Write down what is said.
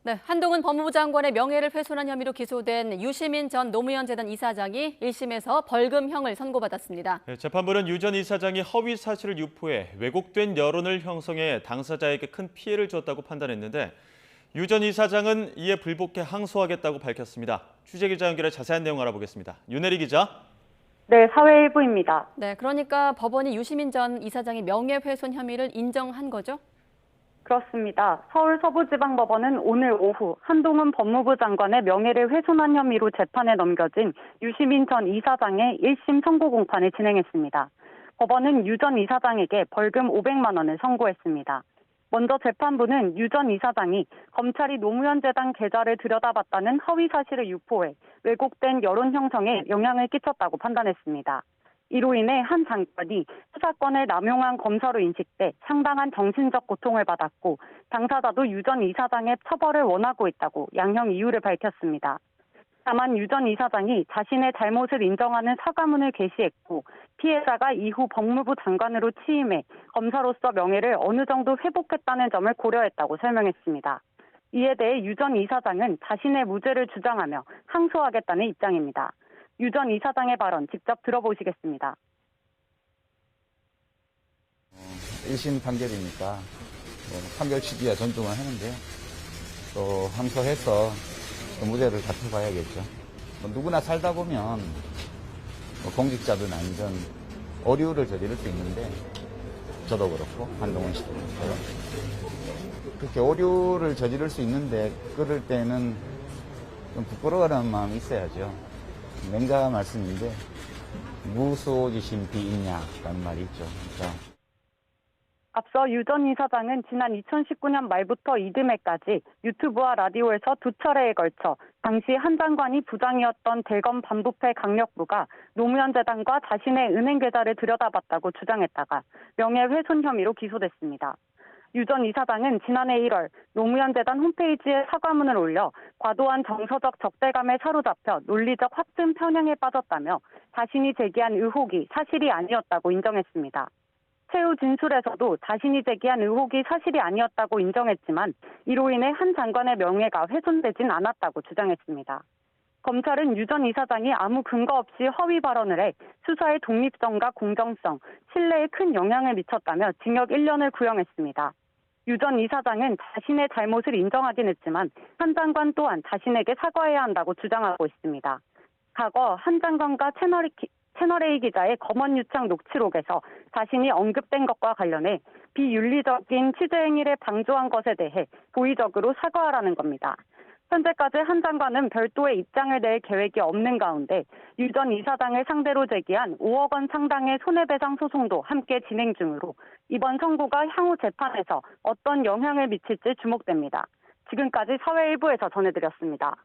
네, 한동훈 법무부 장관의 명예를 훼손한 혐의로 기소된 유시민 전 노무현 재단 이사장이 1심에서 벌금형을 선고받았습니다. 네, 재판부는 유 전 이사장이 허위 사실을 유포해 왜곡된 여론을 형성해 당사자에게 큰 피해를 줬다고 판단했는데 유 전 이사장은 이에 불복해 항소하겠다고 밝혔습니다. 취재기자 연결해 자세한 내용 알아보겠습니다. 윤혜리 기자. 네, 사회일부입니다. 네, 그러니까 법원이 유시민 전 이사장의 명예훼손 혐의를 인정한 거죠? 그렇습니다. 서울 서부지방법원은 오늘 오후 한동훈 법무부 장관의 명예를 훼손한 혐의로 재판에 넘겨진 유시민 전 이사장의 1심 선고 공판을 진행했습니다. 법원은 유 전 이사장에게 벌금 500만 원을 선고했습니다. 먼저 재판부는 유 전 이사장이 검찰이 노무현 재단 계좌를 들여다봤다는 허위 사실을 유포해 왜곡된 여론 형성에 영향을 끼쳤다고 판단했습니다. 이로 인해 한 장관이 수사권을 남용한 검사로 인식돼 상당한 정신적 고통을 받았고 당사자도 유 전 이사장의 처벌을 원하고 있다고 양형 이유를 밝혔습니다. 다만 유 전 이사장이 자신의 잘못을 인정하는 사과문을 게시했고 피해자가 이후 법무부 장관으로 취임해 검사로서 명예를 어느 정도 회복했다는 점을 고려했다고 설명했습니다. 이에 대해 유 전 이사장은 자신의 무죄를 주장하며 항소하겠다는 입장입니다. 유 전 이사장의 발언 직접 들어보시겠습니다. 1심 판결이니까 판결 취지야 존중을 하는데요. 또 항소해서 무죄를 다퉈봐야겠죠. 누구나 살다 보면 공직자든 아니든 오류를 저지를 수 있는데 저도 그렇고 한동훈 씨도 그렇고요. 그렇게 오류를 저지를 수 있는데 그럴 때는 좀 부끄러워하는 마음이 있어야죠. 냉정한 말씀인데 무소지심 비인야라는 말이 있죠. 그러니까 앞서 유 전 이사장은 지난 2019년 말부터 이듬해까지 유튜브와 라디오에서 두 차례에 걸쳐 당시 한 장관이 부장이었던 대검 반부패 강력부가 노무현 재단과 자신의 은행 계좌를 들여다봤다고 주장했다가 명예훼손 혐의로 기소됐습니다. 유 전 이사장은 지난해 1월 노무현 재단 홈페이지에 사과문을 올려 과도한 정서적 적대감에 사로잡혀 논리적 확증 편향에 빠졌다며 자신이 제기한 의혹이 사실이 아니었다고 인정했습니다. 최후 진술에서도 자신이 제기한 의혹이 사실이 아니었다고 인정했지만 이로 인해 한 장관의 명예가 훼손되진 않았다고 주장했습니다. 검찰은 유 전 이사장이 아무 근거 없이 허위 발언을 해 수사의 독립성과 공정성, 신뢰에 큰 영향을 미쳤다며 징역 1년을 구형했습니다. 유 전 이사장은 자신의 잘못을 인정하긴 했지만 한 장관 또한 자신에게 사과해야 한다고 주장하고 있습니다. 과거 한 장관과 채널A 기자의 검언 유착 녹취록에서 자신이 언급된 것과 관련해 비윤리적인 취재 행위를 방조한 것에 대해 고의적으로 사과하라는 겁니다. 현재까지 한 장관은 별도의 입장을 낼 계획이 없는 가운데 유 전 이사장을 상대로 제기한 5억 원 상당의 손해배상 소송도 함께 진행 중으로 이번 선고가 향후 재판에서 어떤 영향을 미칠지 주목됩니다. 지금까지 사회일부에서 전해드렸습니다.